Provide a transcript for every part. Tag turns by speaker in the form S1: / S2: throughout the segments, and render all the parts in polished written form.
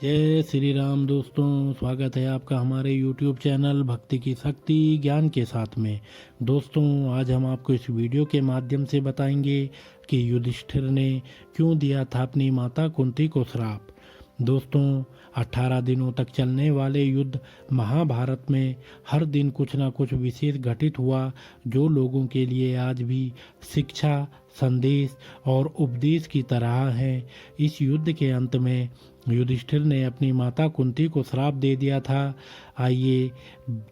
S1: जय श्री राम दोस्तों, स्वागत है आपका हमारे YouTube चैनल भक्ति की शक्ति ज्ञान के साथ में। दोस्तों, आज हम आपको इस वीडियो के माध्यम से बताएंगे कि युधिष्ठिर ने क्यों दिया था अपनी माता कुंती को श्राप। दोस्तों, 18 दिनों तक चलने वाले युद्ध महाभारत में हर दिन कुछ न कुछ विशेष घटित हुआ, जो लोगों के लिए आज भी शिक्षा, संदेश और उपदेश की तरह है। इस युद्ध के अंत में युधिष्ठिर ने अपनी माता कुंती को श्राप दे दिया था। आइए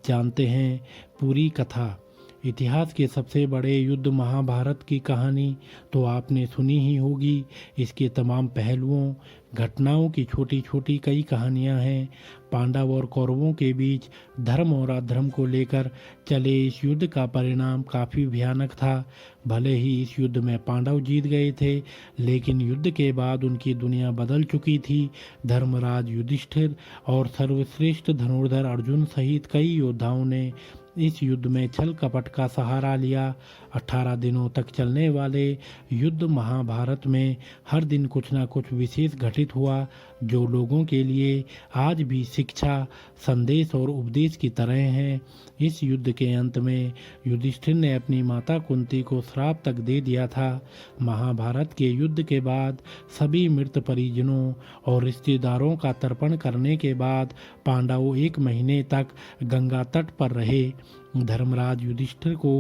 S1: जानते हैं पूरी कथा। इतिहास के सबसे बड़े युद्ध महाभारत की कहानी तो आपने सुनी ही होगी। इसके तमाम पहलुओं, घटनाओं की छोटी छोटी कई कहानियां हैं। पांडव और कौरवों के बीच धर्म और अधर्म को लेकर चले इस युद्ध का परिणाम काफ़ी भयानक था। भले ही इस युद्ध में पांडव जीत गए थे, लेकिन युद्ध के बाद उनकी दुनिया बदल चुकी थी। धर्मराज युधिष्ठिर और सर्वश्रेष्ठ धनुर्धर अर्जुन सहित कई योद्धाओं ने इस युद्ध में छल कपट का सहारा लिया। 18 दिनों तक चलने वाले युद्ध महाभारत में हर दिन कुछ न कुछ विशेष घटित हुआ, जो लोगों के लिए आज भी शिक्षा, संदेश और उपदेश की तरह है। इस युद्ध के अंत में युधिष्ठिर ने अपनी माता कुंती को श्राप तक दे दिया था। महाभारत के युद्ध के बाद सभी मृत परिजनों और रिश्तेदारों का तर्पण करने के बाद पांडव 1 महीने तक गंगा तट पर रहे। धर्मराज युधिष्ठिर को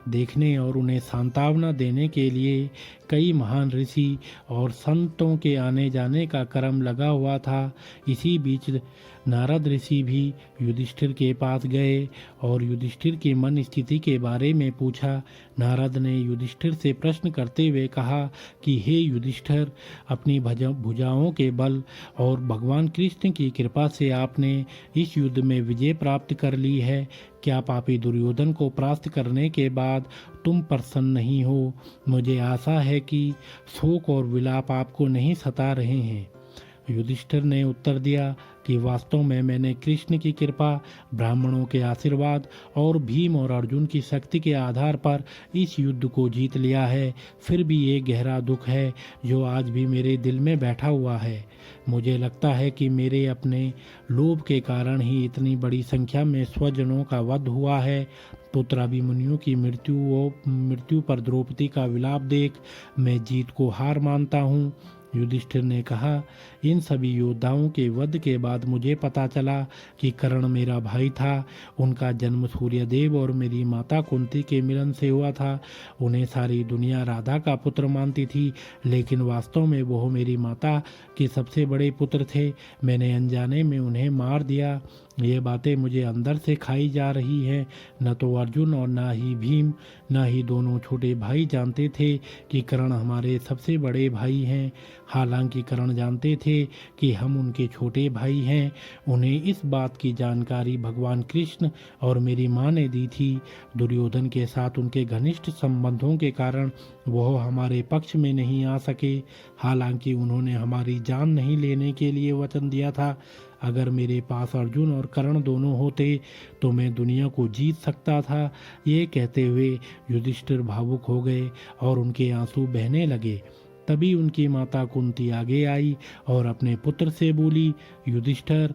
S1: देखने और उन्हें सांत्वना देने के लिए कई महान ऋषि और संतों के आने जाने का क्रम लगा हुआ था। इसी बीच नारद ऋषि भी युधिष्ठिर के पास गए और युधिष्ठिर की मन स्थिति के बारे में पूछा। नारद ने युधिष्ठिर से प्रश्न करते हुए कहा कि हे युधिष्ठिर, अपनी भुजाओं के बल और भगवान कृष्ण की कृपा से आपने इस युद्ध में विजय प्राप्त कर ली है। क्या पापी दुर्योधन को परास्त करने के बाद तुम प्रसन्न नहीं हो? मुझे आशा है कि शोक और विलाप आपको नहीं सता रहे हैं। युधिष्ठिर ने उत्तर दिया कि वास्तव में मैंने कृष्ण की कृपा, ब्राह्मणों के आशीर्वाद और भीम और अर्जुन की शक्ति के आधार पर इस युद्ध को जीत लिया है। फिर भी ये गहरा दुख है जो आज भी मेरे दिल में बैठा हुआ है। मुझे लगता है कि मेरे अपने लोभ के कारण ही इतनी बड़ी संख्या में स्वजनों का वध हुआ है। पुत्राभिमन्यु की मृत्यु पर द्रौपदी का विलाप देख मैं जीत को हार मानता हूँ। युधिष्ठिर ने कहा, इन सभी योद्धाओं के वध के बाद मुझे पता चला कि कर्ण मेरा भाई था। उनका जन्म सूर्यदेव और मेरी माता कुंती के मिलन से हुआ था। उन्हें सारी दुनिया राधा का पुत्र मानती थी, लेकिन वास्तव में वह मेरी माता के सबसे बड़े पुत्र थे। मैंने अनजाने में उन्हें मार दिया। ये बातें मुझे अंदर से खाई जा रही हैं। न तो अर्जुन और न ही भीम, न ही दोनों छोटे भाई जानते थे कि कर्ण हमारे सबसे बड़े भाई हैं। हालांकि कर्ण जानते थे कि हम उनके छोटे भाई हैं। उन्हें इस बात की जानकारी भगवान कृष्ण और मेरी माँ ने दी थी। दुर्योधन के साथ उनके घनिष्ठ संबंधों के कारण वह हमारे पक्ष में नहीं आ सके। हालांकि उन्होंने हमारी जान नहीं लेने के लिए वचन दिया था। अगर मेरे पास अर्जुन और कर्ण दोनों होते तो मैं दुनिया को जीत सकता था। ये कहते हुए युधिष्ठिर भावुक हो गए और उनके आंसू बहने लगे। तभी उनकी माता कुंती आगे आई और अपने पुत्र से बोली, युधिष्ठिर,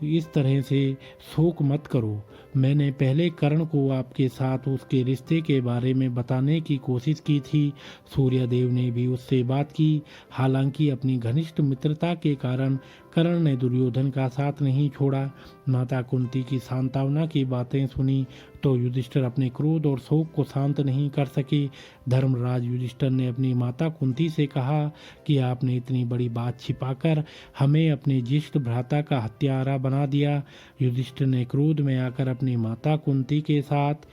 S1: इस तरह से शोक मत करो। मैंने पहले कर्ण को आपके साथ उसके रिश्ते के बारे में बताने की कोशिश की थी। सूर्यदेव ने भी उससे बात की। हालांकि अपनी घनिष्ठ मित्रता के कारण कर्ण ने दुर्योधन का साथ नहीं छोड़ा। माता कुंती की सांत्वना की बातें सुनी तो युधिष्ठिर अपने क्रोध और शोक को शांत नहीं कर सके। धर्मराज युधिष्ठिर ने अपनी माता कुंती से कहा कि आपने इतनी बड़ी बात छिपाकर हमें अपने ज्येष्ठ भ्राता का हत्यारा बना दिया। युधिष्ठिर ने क्रोध में आकर अपनी माता कुंती के साथ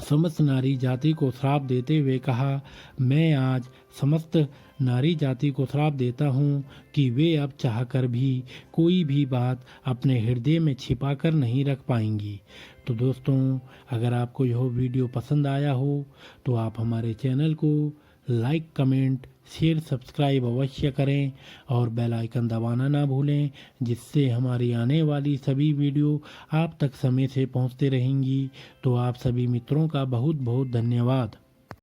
S1: समस्त नारी जाति को श्राप देते हुए कहा, मैं आज समस्त नारी जाति को श्राप देता हूँ कि वे अब चाहकर भी कोई भी बात अपने हृदय में छिपा कर नहीं रख पाएंगी। तो दोस्तों, अगर आपको यह वीडियो पसंद आया हो तो आप हमारे चैनल को लाइक, कमेंट, शेयर, सब्सक्राइब अवश्य करें और बेल आइकन दबाना ना भूलें, जिससे हमारी आने वाली सभी वीडियो आप तक समय से पहुंचते रहेंगी। तो आप सभी मित्रों का बहुत बहुत धन्यवाद।